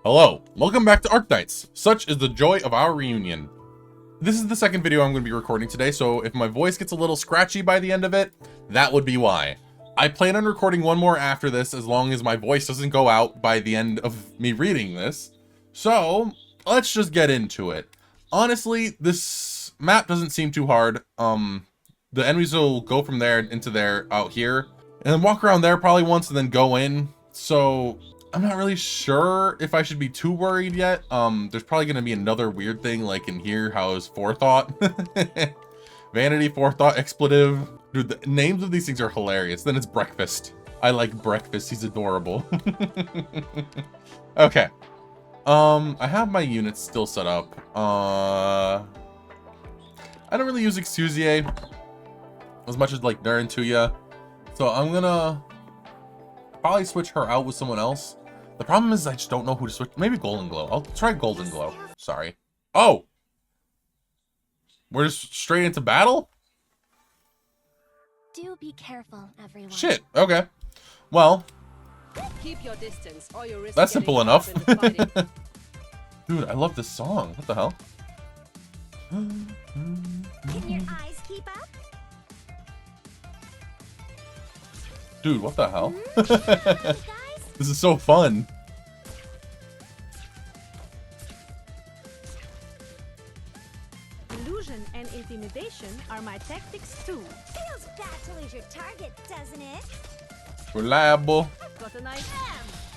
Hello, welcome back to Arknights. Such is the joy of our reunion. This is the second video I'm going to be recording today, so if my voice gets a little scratchy by the end of it, that would be why. I plan on recording one more after this as long as my voice doesn't go out by the end of me reading this. So, let's just get into it. Honestly, this map doesn't seem too hard. The enemies will go from there into there out here, and then walk around there probably once and then go in. So, I'm not really sure if I should be too worried yet. There's probably going to be another weird thing like in here, how is forethought? Vanity, forethought, expletive. Dude, the names of these things are hilarious. Then it's breakfast. I like breakfast. He's adorable. Okay. I have my units still set up. I don't really use Exusier as much as like Narantuya. So I'm gonna probably switch her out with someone else. The problem is I just don't know who to switch. Maybe Golden Glow. I'll try Golden Glow. Sorry. Oh! We're just straight into battle? Do be careful, everyone. Shit. Okay. Well, keep your distance or you risk that's simple enough. Dude, I love this song. What the hell? Can your eyes keep up? Dude, what the hell? Guys? This is so fun. illusion and intimidation are my tactics too. Feels bad to lose your target, doesn't it? Reliable. Got a nice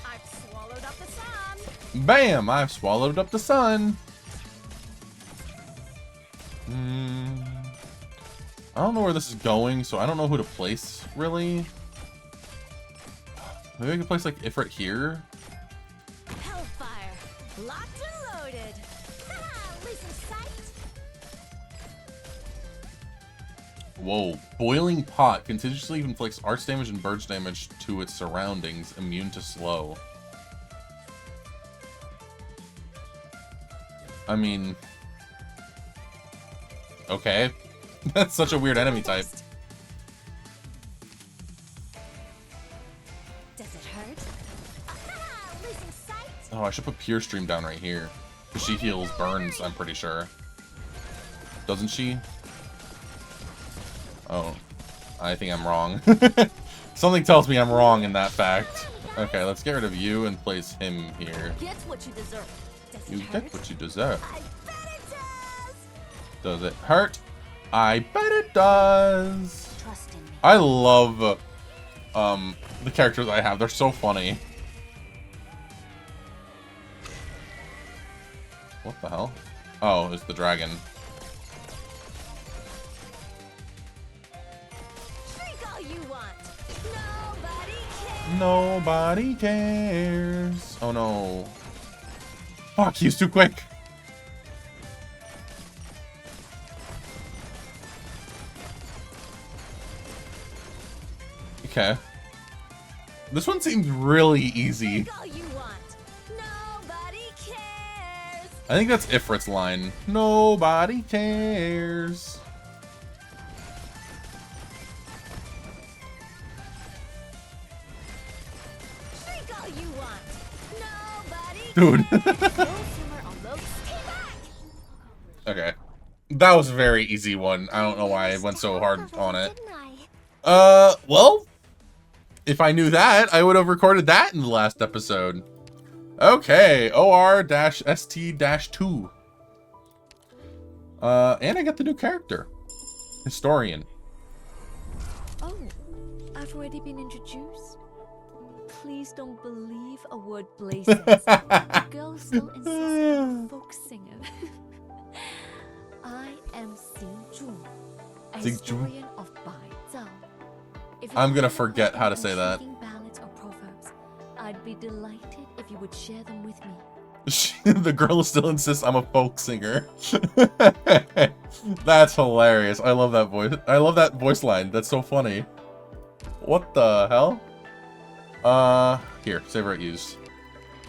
I've swallowed up the sun. Bam! I've swallowed up the sun. I don't know where this is going, so I don't know who to place, really. Maybe I could place, like, Ifrit here? Hellfire. Locked and loaded. Losing sight. Whoa. Boiling Pot continuously inflicts arts damage and burst damage to its surroundings, immune to slow. I mean... okay. That's such a weird enemy type. Does it hurt? Losing sight. Oh, I should put Pure Stream down right here. Because she heals burns, I'm pretty sure. Doesn't she? Oh. I think I'm wrong. Something tells me I'm wrong in that fact. Okay, let's get rid of you and place him here. Get what you deserve. Does it You hurt? get what you deserve. I bet it does. Does it hurt? I bet it does. Trust in me. I love the characters I have. They're so funny. What the hell? Oh, it's the dragon. Drink all you want. Nobody cares. Nobody cares. Oh no. Fuck, he's too quick. Okay. This one seems really easy. Drink all you want. Nobody cares. I think that's Ifrit's line. Nobody cares. Drink all you want. Nobody Dude. cares. Consumer on low. Stay back. Okay. That was a very easy one. I don't know why I went so hard on it. Didn't I? Well, if I knew that, I would have recorded that in the last episode. Okay, OR-ST-2. And I got the new character. Historian. Oh, I've already been introduced. Please don't believe a word Blaze says. The girl still insists I'm a folk singer. I am Xing a Xing Zhu. historian of Bai Zhao. If you I'm gonna have forget how to say that. intriguing ballads or proverbs, I'd be delighted if you would share them with me. The girl still insists I'm a folk singer. That's hilarious. I love that voice. I love that voice line. That's so funny. What the hell? Here, save right use.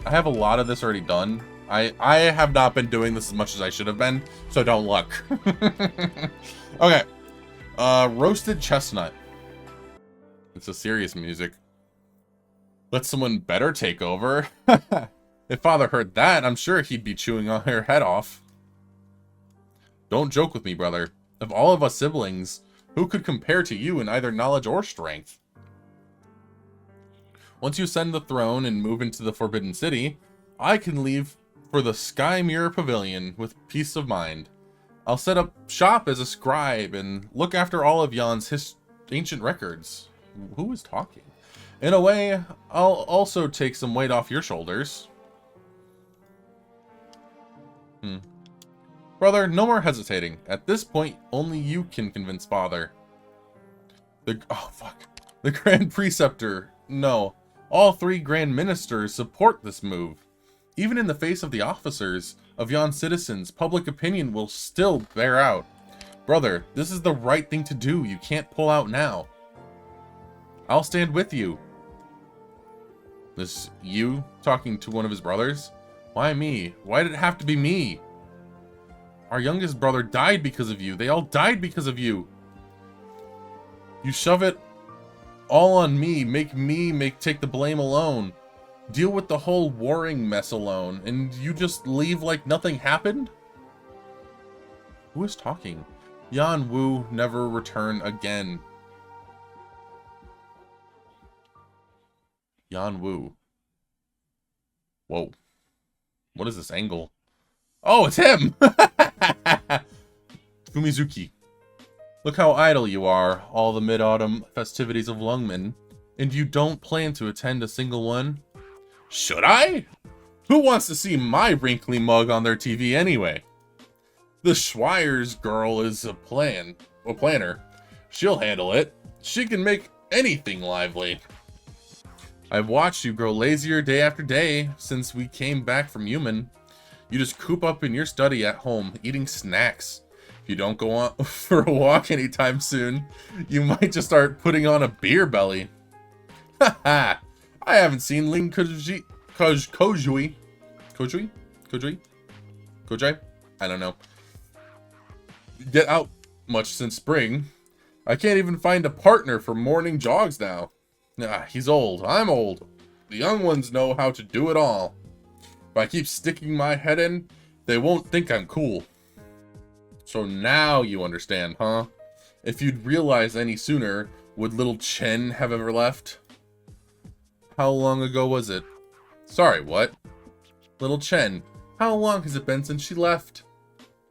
I have a lot of this already done. I have not been doing this as much as I should have been, so don't look. Okay. Roasted chestnut. It's a serious music. Let someone better take over. If father heard that, I'm sure he'd be chewing on her head off. Don't joke with me, brother. Of all of us siblings, who could compare to you in either knowledge or strength? Once you ascend the throne and move into the Forbidden City, I can leave for the Sky Mirror Pavilion with peace of mind. I'll set up shop as a scribe and look after all of Jan's ancient records. Who is talking? In a way, I'll also take some weight off your shoulders. Brother, no more hesitating. At this point, only you can convince father. The Grand Preceptor. No. All 3 Grand Ministers support this move. Even in the face of the officers of yon citizens, public opinion will still bear out. Brother, this is the right thing to do. You can't pull out now. I'll stand with you. This you talking to one of his brothers? Why me? Why did it have to be me? Our youngest brother died because of you. They all died because of you. You shove it all on me. Make me take the blame alone. Deal with the whole warring mess alone. And you just leave like nothing happened? Who is talking? Yan Wu never return again. Yan Wu. Whoa. What is this angle? Oh, it's him! Fumizuki. Look how idle you are, all the mid-autumn festivities of Lungmen, and you don't plan to attend a single one? Should I? Who wants to see my wrinkly mug on their TV anyway? The Schweier's girl is a planner. She'll handle it. She can make anything lively. I've watched you grow lazier day after day since we came back from Human. You just coop up in your study at home, eating snacks. If you don't go on for a walk anytime soon, you might just start putting on a beer belly. Haha! I haven't seen Ling Kojui? I don't know. Get out much since spring. I can't even find a partner for morning jogs now. He's old. I'm old. The young ones know how to do it all. If I keep sticking my head in, they won't think I'm cool. So now you understand, huh? If you'd realized any sooner, would little Chen have ever left? How long ago was it? Sorry, what? Little Chen, how long has it been since she left?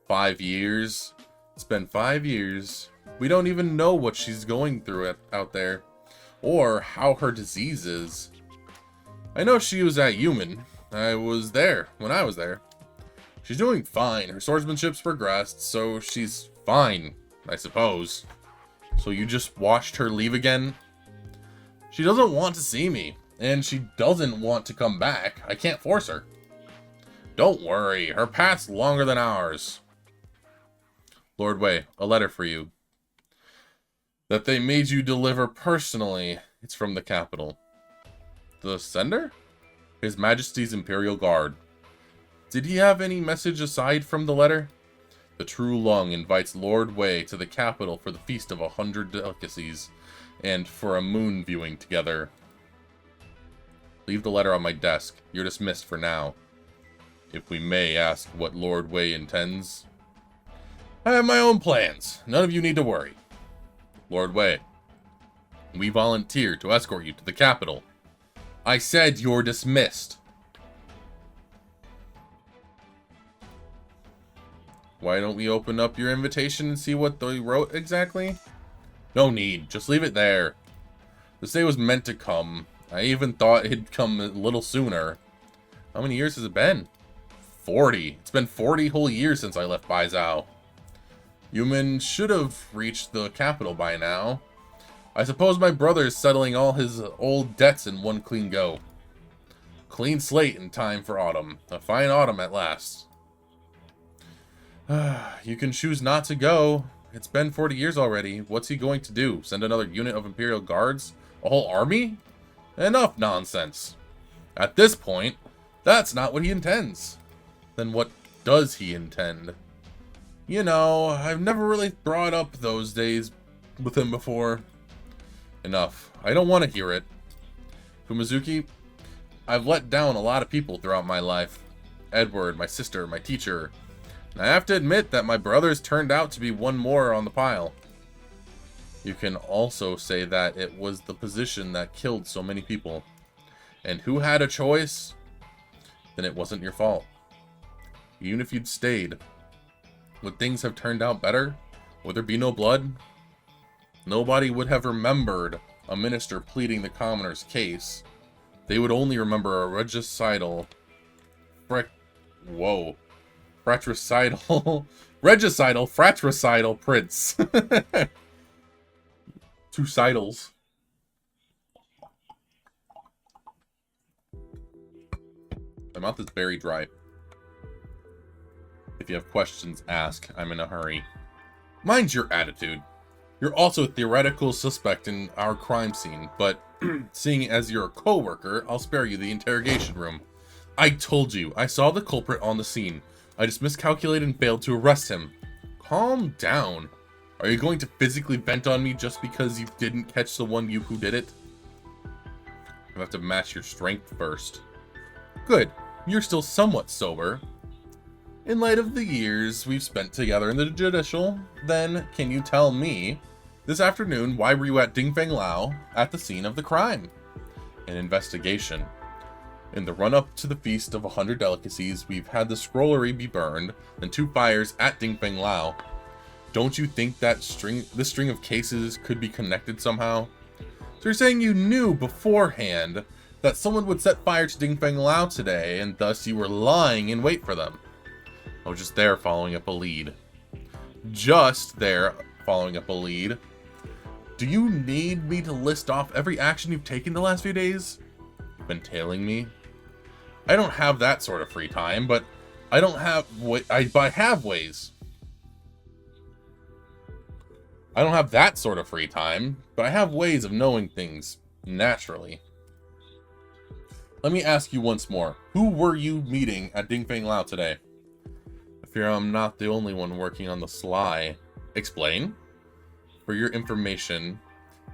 5 years. It's been 5 years. We don't even know what she's going through out there, or how her disease is. I know she was at Human. I was there when I was there. She's doing fine. Her swordsmanship's progressed, so she's fine, I suppose. So you just watched her leave again? She doesn't want to see me, and she doesn't want to come back. I can't force her. Don't worry, her path's longer than ours. Lord Wei, a letter for you. That they made you deliver personally. It's from the capital. The sender? His Majesty's Imperial Guard. Did he have any message aside from the letter? The True Lung invites Lord Wei to the capital for the Feast of 100 Delicacies, and for a moon viewing together. Leave the letter on my desk. You're dismissed for now. If we may ask what Lord Wei intends. I have my own plans. None of you need to worry. Lord Wei, we volunteer to escort you to the capital. I said you're dismissed. Why don't we open up your invitation and see what they wrote exactly? No need. Just leave it there. This day was meant to come. I even thought it'd come a little sooner. How many years has it been? 40. It's been 40 whole years since I left Baizhou. Human should have reached the capital by now. I suppose my brother is settling all his old debts in one clean go. Clean slate in time for autumn. A fine autumn at last. You can choose not to go. It's been 40 years already. What's he going to do? Send another unit of Imperial Guards? A whole army? Enough nonsense. At this point, that's not what he intends. Then what does he intend? You know, I've never really brought up those days with him before. Enough. I don't want to hear it. Fumizuki, I've let down a lot of people throughout my life. Edward, my sister, my teacher. And I have to admit that my brothers turned out to be one more on the pile. You can also say that it was the position that killed so many people. And who had a choice? Then it wasn't your fault. Even if you'd stayed, would things have turned out better? Would there be no blood? Nobody would have remembered a minister pleading the commoner's case. They would only remember a regicidal... fratricidal... fratricidal prince. Two sidles. My mouth is very dry. If you have questions, ask. I'm in a hurry. Mind your attitude. You're also a theoretical suspect in our crime scene, but seeing as you're a co-worker, I'll spare you the interrogation room. I told you, I saw the culprit on the scene. I just miscalculated and failed to arrest him. Calm down. Are you going to physically vent on me just because you didn't catch the one who did it? You have to match your strength first. Good. You're still somewhat sober. In light of the years we've spent together in the judicial, then can you tell me, this afternoon, why were you at Dingfeng Lao at the scene of the crime? An investigation. In the run-up to the Feast of 100 Delicacies, we've had the scrollery be burned, and 2 fires at Dingfeng Lao. Don't you think that this string of cases could be connected somehow? So you're saying you knew beforehand that someone would set fire to Dingfeng Lao today, and thus you were lying in wait for them. I was just there following up a lead. Just there following up a lead. Do you need me to list off every action you've taken the last few days? You've been tailing me? I don't have that sort of free time, but I don't have... I have ways. I don't have that sort of free time, but I have ways of knowing things naturally. Let me ask you once more. Who were you meeting at Dingfeng Lao today? I fear I'm not the only one working on the sly. Explain? For your information,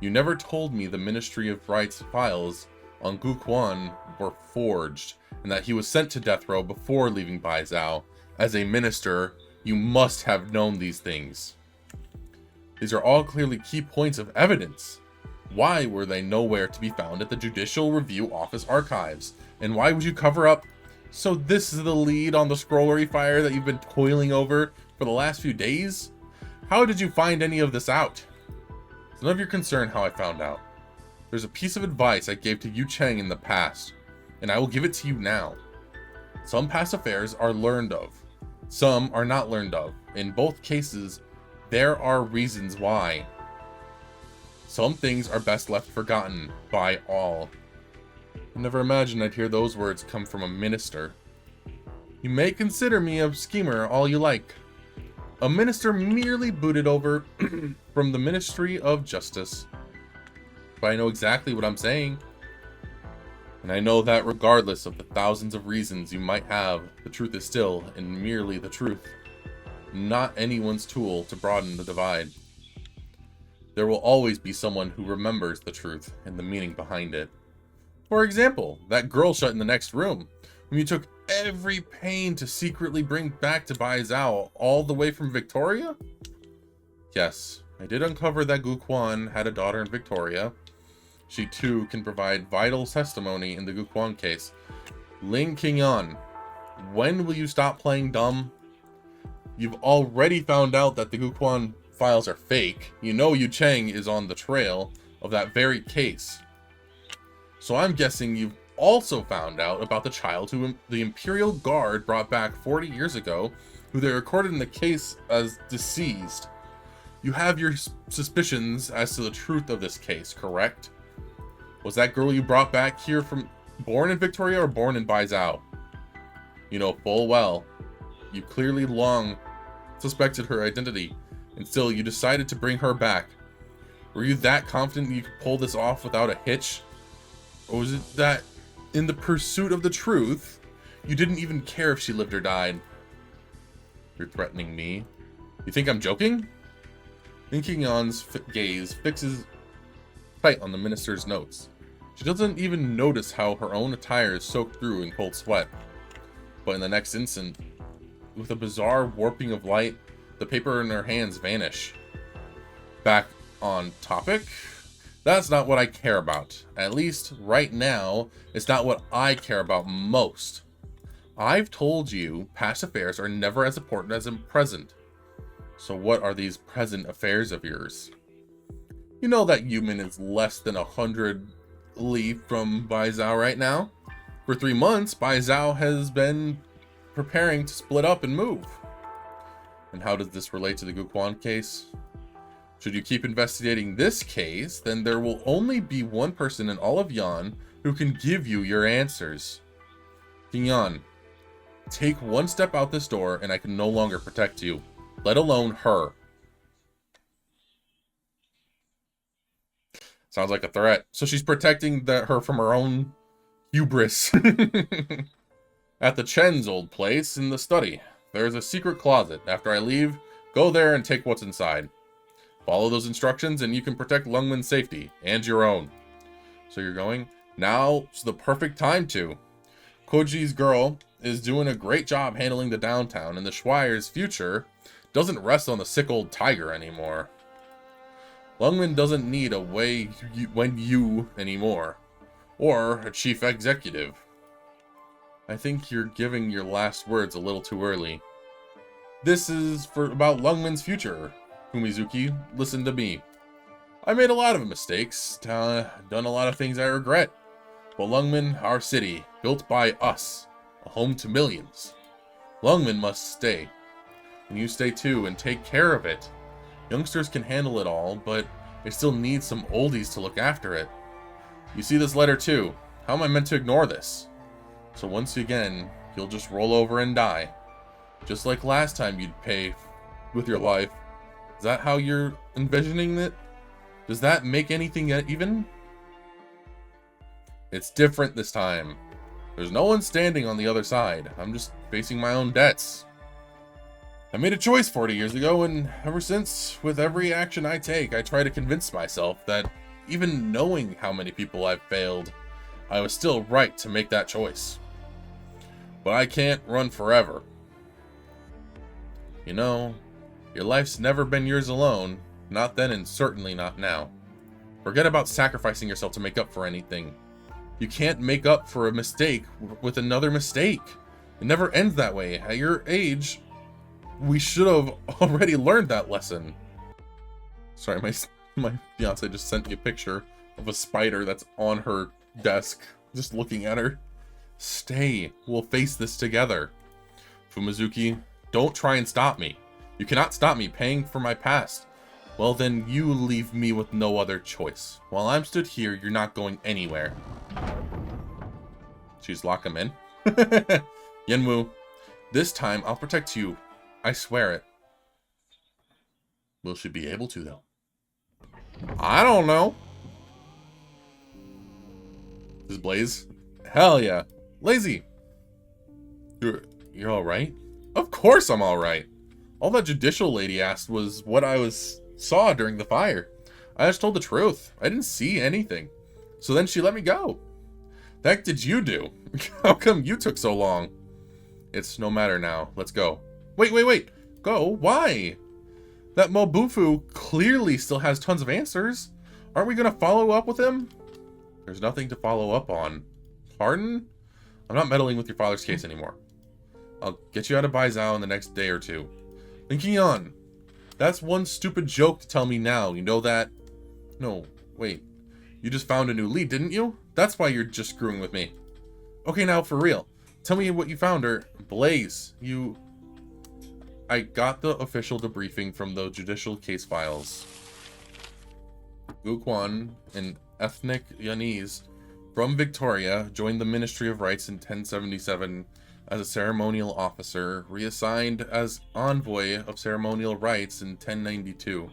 you never told me the Ministry of Right's files on Gu Quan were forged, and that he was sent to death row before leaving Baizhou. As a minister, you must have known these things. These are all clearly key points of evidence. Why were they nowhere to be found at the Judicial Review Office archives? And why would you cover up? So this is the lead on the scrollery fire that you've been toiling over for the last few days? How did you find any of this out? It's none of your concern how I found out. There's a piece of advice I gave to Yu Cheng in the past, and I will give it to you now. Some past affairs are learned of. Some are not learned of. In both cases, there are reasons why. Some things are best left forgotten by all. I never imagined I'd hear those words come from a minister. You may consider me a schemer all you like. A minister merely booted over from the Ministry of Justice. But I know exactly what I'm saying. And I know that regardless of the thousands of reasons you might have, the truth is still and merely the truth. Not anyone's tool to broaden the divide. There will always be someone who remembers the truth and the meaning behind it. For example, that girl shut in the next room, whom you took every pain to secretly bring back to Baizhou all the way from Victoria? Yes, I did uncover that Gu Quan had a daughter in Victoria. She too can provide vital testimony in the Gu Quan case. Ling Qingyan, when will you stop playing dumb? You've already found out that the Gu Quan files are fake. You know Yu Cheng is on the trail of that very case. So I'm guessing you've also found out about the child who the Imperial Guard brought back 40 years ago, who they recorded in the case as deceased. You have your suspicions as to the truth of this case, correct? Was that girl you brought back here born in Victoria or born in Baizhou? You know full well. You clearly long suspected her identity, and still you decided to bring her back. Were you that confident you could pull this off without a hitch? Or was it that, in the pursuit of the truth, you didn't even care if she lived or died? You're threatening me. You think I'm joking? Ling Qingyan's gaze fixes tight on the minister's notes. She doesn't even notice how her own attire is soaked through in cold sweat. But in the next instant, with a bizarre warping of light, the paper in her hands vanish. Back on topic, that's not what I care about. At least right now, it's not what I care about most. I've told you past affairs are never as important as in present. So what are these present affairs of yours? You know that Yumin is less than 100 li from Bai Zhao right now. For 3 months, Bai Zhao has been preparing to split up and move. And how does this relate to the Guquan case? Should you keep investigating this case, then there will only be one person in all of Yan who can give you your answers. King Yan, take one step out this door and I can no longer protect you, let alone her. Sounds like a threat. So she's protecting her from her own hubris. At the Chen's old place in the study, there's a secret closet. After I leave, go there and take what's inside. Follow those instructions and you can protect Lungman's safety and your own. So you're going? Now's the perfect time to. Koji's girl is doing a great job handling the downtown, and the Schweier's future doesn't rest on the sick old tiger anymore. Lungman doesn't need a when you anymore, or a chief executive. I think you're giving your last words a little too early. This is about Lungman's future. Fumizuki, listen to me. I made a lot of mistakes, done a lot of things I regret. But Lungman, our city, built by us, a home to millions. Lungman must stay. And you stay too and take care of it. Youngsters can handle it all, but they still need some oldies to look after it. You see this letter too. How am I meant to ignore this? So once again, you'll just roll over and die. Just like last time you'd pay with your life. Is that how you're envisioning it? Does that make anything even? It's different this time. There's no one standing on the other side. I'm just facing my own debts. I made a choice 40 years ago, and ever since, with every action I take, I try to convince myself that even knowing how many people I've failed, I was still right to make that choice. But I can't run forever. You know, your life's never been yours alone. Not then and certainly not now. Forget about sacrificing yourself to make up for anything. You can't make up for a mistake with another mistake. It never ends that way. At your age, we should have already learned that lesson. Sorry, my fiance just sent me a picture of a spider that's on her desk, just looking at her. Stay. We'll face this together. Fumizuki, don't try and stop me. You cannot stop me paying for my past. Well, then you leave me with no other choice. While I'm stood here, you're not going anywhere. She's lock him in. Yenwu, this time I'll protect you. I swear it. Will she be able to, though? I don't know. This Blaze? Hell yeah. Lazy. You're alright? Of course I'm alright. All that judicial lady asked was what I saw during the fire. I just told the truth. I didn't see anything. So then she let me go. The heck did you do? How come you took so long? It's no matter now. Let's go. Wait. Go? Why? That Mobufu clearly still has tons of answers. Aren't we gonna follow up with him? There's nothing to follow up on. Pardon? I'm not meddling with your father's case anymore. I'll get you out of Bai Zhao in the next day or two. Linking on. That's one stupid joke to tell me now. You know that? No, wait. You just found a new lead, didn't you? That's why you're just screwing with me. Okay, now for real. Tell me what you found, or Blaze, I got the official debriefing from the judicial case files. Guquan, an ethnic Yanese from Victoria, joined the Ministry of Rights in 1077 as a ceremonial officer, reassigned as envoy of ceremonial rights in 1092.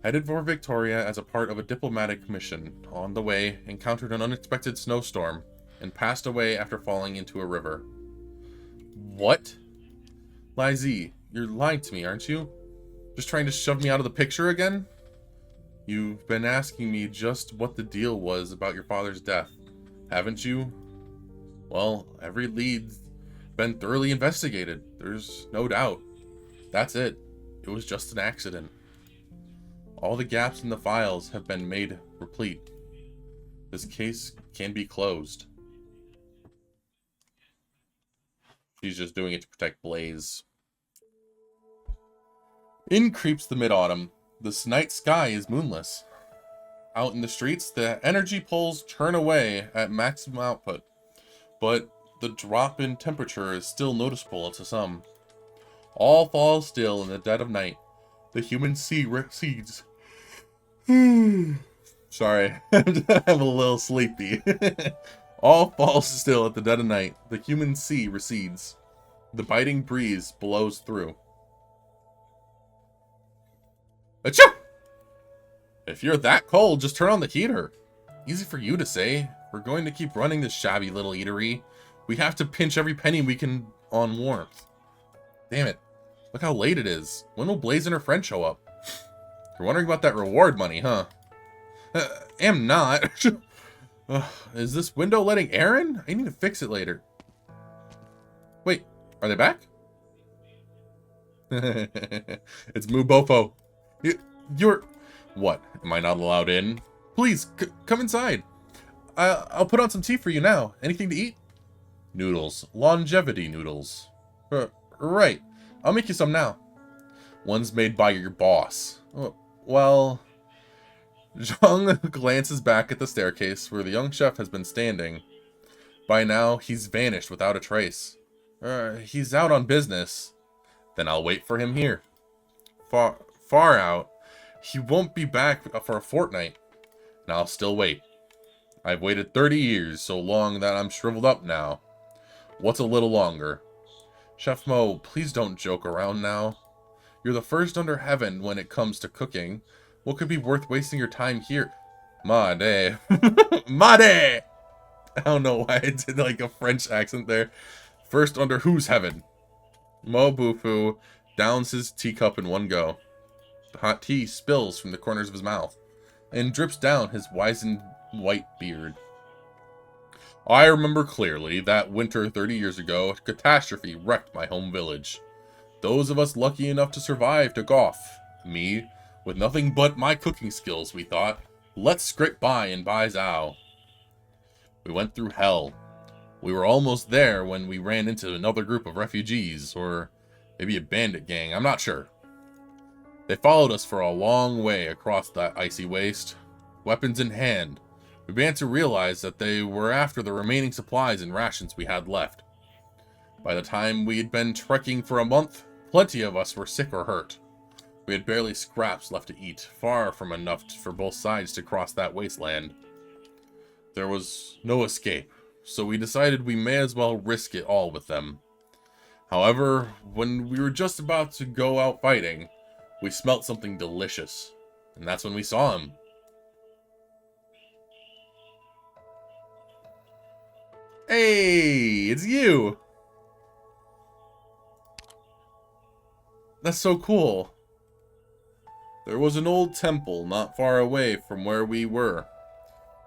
Headed for Victoria as a part of a diplomatic mission. On the way, encountered an unexpected snowstorm and passed away after falling into a river. What? Lai Z, you're lying to me, aren't you? Just trying to shove me out of the picture again? You've been asking me just what the deal was about your father's death, haven't you? Well, every lead's been thoroughly investigated. There's no doubt. That's it. It was just an accident. All the gaps in the files have been made replete. This case can be closed. She's just doing it to protect Blaze. In creeps the mid-autumn. This night sky is moonless. Out in the streets, the energy poles churn away at maximum output, but the drop in temperature is still noticeable to some. All falls still in the dead of night. The human sea recedes. Sorry, I'm a little sleepy. All falls still at the dead of night. The human sea recedes. The biting breeze blows through. Achoo! If you're that cold, just turn on the heater. Easy for you to say. We're going to keep running this shabby little eatery. We have to pinch every penny we can on warmth. Damn it. Look how late it is. When will Blaze and her friend show up? You're wondering about that reward money, huh? Am not. Is this window letting air in? I need to fix it later. Wait, are they back? It's Mubofo. You're... What? Am I not allowed in? Please, come inside. I'll put on some tea for you now. Anything to eat? Noodles. Longevity noodles. Right. I'll make you some now. One's made by your boss. Well... Zhang glances back at the staircase where the young chef has been standing. By now, he's vanished without a trace. He's out on business. Then I'll wait for him here. Far out. He won't be back for a fortnight. And I'll still wait. I've waited 30 years, so long that I'm shriveled up now. What's a little longer? Chef Mo, please don't joke around now. You're the first under heaven when it comes to cooking. What could be worth wasting your time here? Made. Made! I don't know why I did like a French accent there. First under whose heaven? Mo Bufu downs his teacup in one go. The hot tea spills from the corners of his mouth and drips down his wizened white beard. I remember clearly that winter 30 years ago, a catastrophe wrecked my home village. Those of us lucky enough to survive took off. Me, with nothing but my cooking skills, we thought, let's scrape by in Bai Zhao. We went through hell. We were almost there when we ran into another group of refugees, or maybe a bandit gang, I'm not sure. They followed us for a long way across that icy waste. Weapons in hand, we began to realize that they were after the remaining supplies and rations we had left. By the time we had been trekking for a month, plenty of us were sick or hurt. We had barely scraps left to eat, far from enough for both sides to cross that wasteland. There was no escape, so we decided we may as well risk it all with them. However, when we were just about to go out fighting, we smelt something delicious, and that's when we saw him. Hey, it's you! That's so cool. There was an old temple not far away from where we were.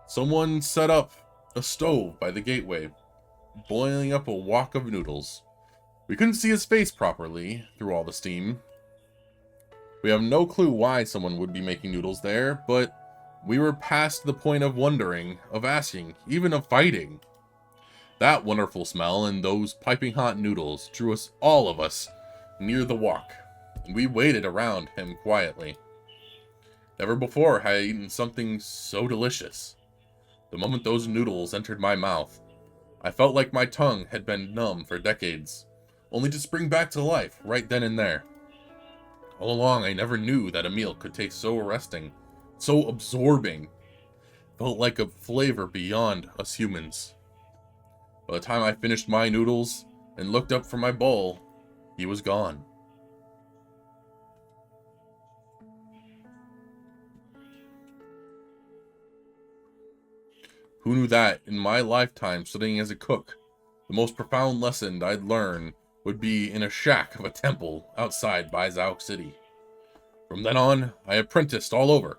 Someone set up a stove by the gateway, boiling up a wok of noodles. We couldn't see his face properly through all the steam. We have no clue why someone would be making noodles there, but we were past the point of wondering, of asking, even of fighting. That wonderful smell and those piping hot noodles drew us, all of us, near the wok, and we waited around him quietly. Never before had I eaten something so delicious. The moment those noodles entered my mouth, I felt like my tongue had been numb for decades, only to spring back to life right then and there. All along, I never knew that a meal could taste so arresting, so absorbing. Felt like a flavor beyond us humans. By the time I finished my noodles and looked up from my bowl, he was gone. Who knew that, in my lifetime studying as a cook, the most profound lesson I'd learn would be in a shack of a temple outside Bai Zhao City. From then on, I apprenticed all over,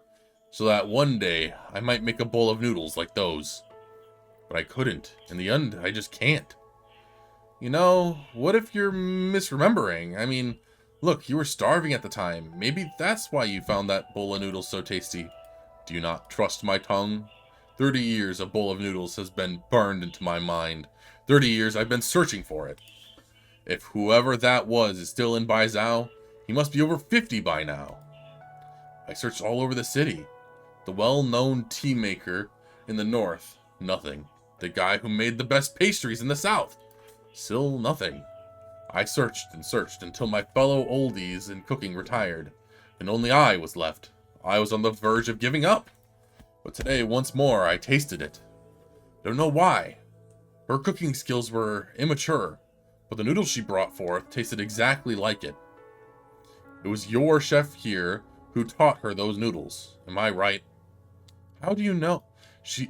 so that one day I might make a bowl of noodles like those. But I couldn't. In the end, I just can't. You know, what if you're misremembering? I mean, look, you were starving at the time. Maybe that's why you found that bowl of noodles so tasty. Do you not trust my tongue? 30 years a bowl of noodles has been burned into my mind. 30 years I've been searching for it. If whoever that was is still in Baizhou, he must be over 50 by now. I searched all over the city. The well-known tea maker in the north, nothing. The guy who made the best pastries in the south, still nothing. I searched and searched until my fellow oldies in cooking retired, and only I was left. I was on the verge of giving up. But today, once more, I tasted it. Don't know why. Her cooking skills were immature, but the noodles she brought forth tasted exactly like it. It was your chef here who taught her those noodles. Am I right? How do you know?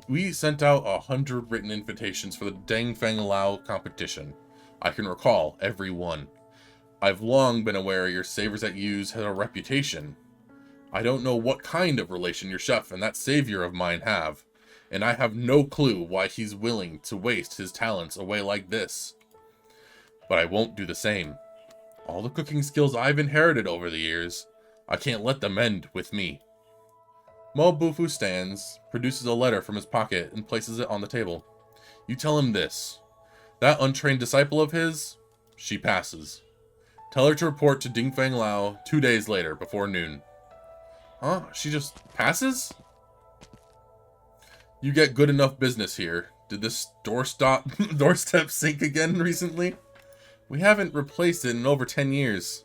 We sent out 100 written invitations for the Deng Feng Lao competition. I can recall every one. I've long been aware your Savers at Yu's had a reputation. I don't know what kind of relation your chef and that savior of mine have, and I have no clue why he's willing to waste his talents away like this. But I won't do the same. All the cooking skills I've inherited over the years, I can't let them end with me. Mo Bufu stands, produces a letter from his pocket, and places it on the table. You tell him this. That untrained disciple of his, she passes. Tell her to report to Ding Feng Lao 2 days later, before noon. Huh? She just passes? You get good enough business here. Did this doorstep sink again recently? We haven't replaced it in over 10 years.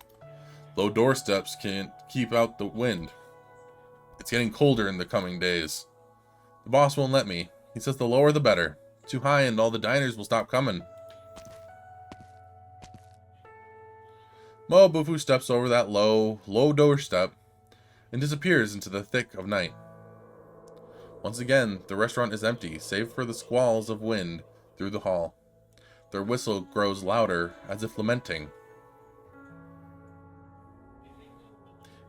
Low doorsteps can't keep out the wind. It's getting colder in the coming days. The boss won't let me. He says the lower the better. Too high and all the diners will stop coming. Mo Bufu steps over that low doorstep and disappears into the thick of night. Once again, the restaurant is empty, save for the squalls of wind through the hall. Their whistle grows louder, as if lamenting.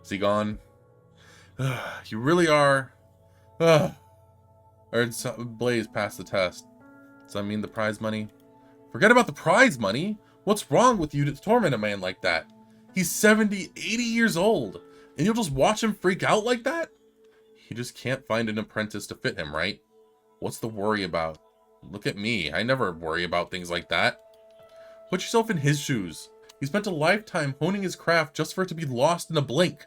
Is he gone? You really are... Or did Blaze pass the test? Does that mean the prize money? Forget about the prize money! What's wrong with you to torment a man like that? He's 70, 80 years old, and you'll just watch him freak out like that? He just can't find an apprentice to fit him, right? What's the worry about? Look at me. I never worry about things like that. Put yourself in his shoes. He spent a lifetime honing his craft just for it to be lost in a blink.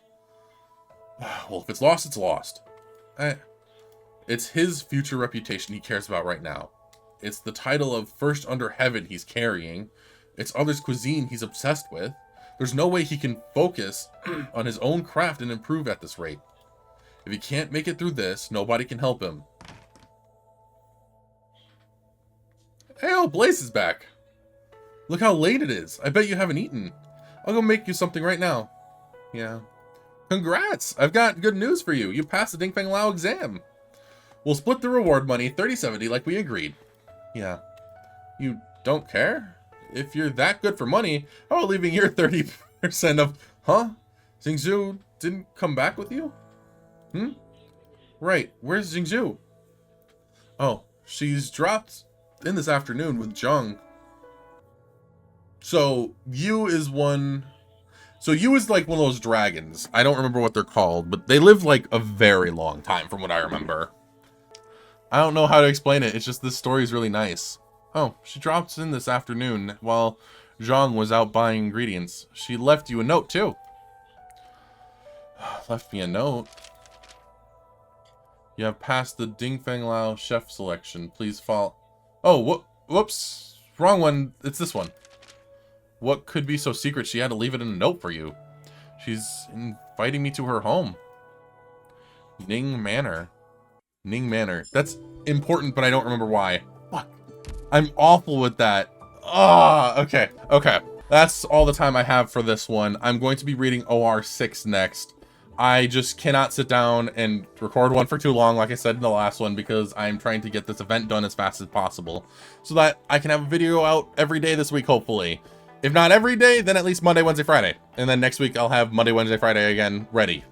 Well, if it's lost, it's lost. It's his future reputation he cares about right now. It's the title of First Under Heaven he's carrying. It's others' cuisine he's obsessed with. There's no way he can focus on his own craft and improve at this rate. If he can't make it through this, nobody can help him. Hey, oh, Blaze is back. Look how late it is. I bet you haven't eaten. I'll go make you something right now. Yeah. Congrats! I've got good news for you. You passed the Ding Feng Lao exam. We'll split the reward money 30-70 like we agreed. Yeah. You don't care? If you're that good for money, how about leaving your 30% of... Huh? Xingzhu didn't come back with you? Right. Where's Xingzhu? Oh, she's dropped in this afternoon with Zheng. So, Yu is one... So Yu is like one of those dragons. I don't remember what they're called, but they live like a very long time from what I remember. I don't know how to explain it. It's just this story is really nice. Oh, she dropped in this afternoon while Zhang was out buying ingredients. She left you a note too. Left me a note? You have passed the Ding Feng Lao chef selection. Please follow. Oh, whoops. Wrong one. It's this one. What could be so secret she had to leave it in a note for you? She's inviting me to her home. Ning Manor. Ning Manor. That's important, but I don't remember why. Fuck. I'm awful with that. Okay. Okay. That's all the time I have for this one. I'm going to be reading OR-6 next. I just cannot sit down and record one for too long, like I said in the last one, because I'm trying to get this event done as fast as possible so that I can have a video out every day this week, hopefully. If not every day, then at least Monday, Wednesday, Friday. And then next week I'll have Monday, Wednesday, Friday again ready.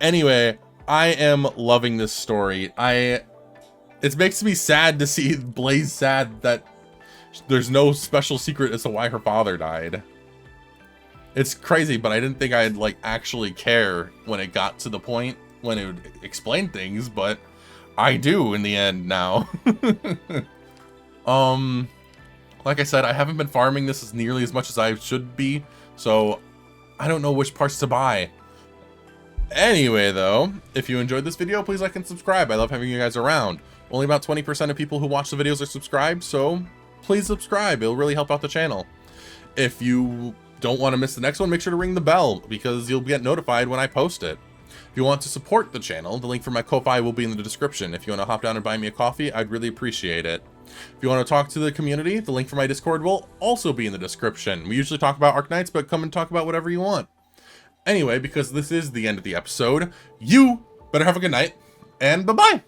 Anyway, I am loving this story. It makes me sad to see Blaze sad that there's no special secret as to why her father died. It's crazy, but I didn't think I'd like actually care when it got to the point when it would explain things, but I do in the end now. Like I said, I haven't been farming this as nearly as much as I should be, so I don't know which parts to buy. Anyway, though, if you enjoyed this video, please like and subscribe. I love having you guys around. Only about 20% of people who watch the videos are subscribed, so please subscribe. It'll really help out the channel. If you don't want to miss the next one, make sure to ring the bell because you'll get notified when I post it. If you want to support the channel, the link for my Ko-Fi will be in the description. If you want to hop down and buy me a coffee, I'd really appreciate it. If you want to talk to the community, the link for my Discord will also be in the description. We usually talk about Arknights, but come and talk about whatever you want. Anyway, because this is the end of the episode, you better have a good night, and bye-bye!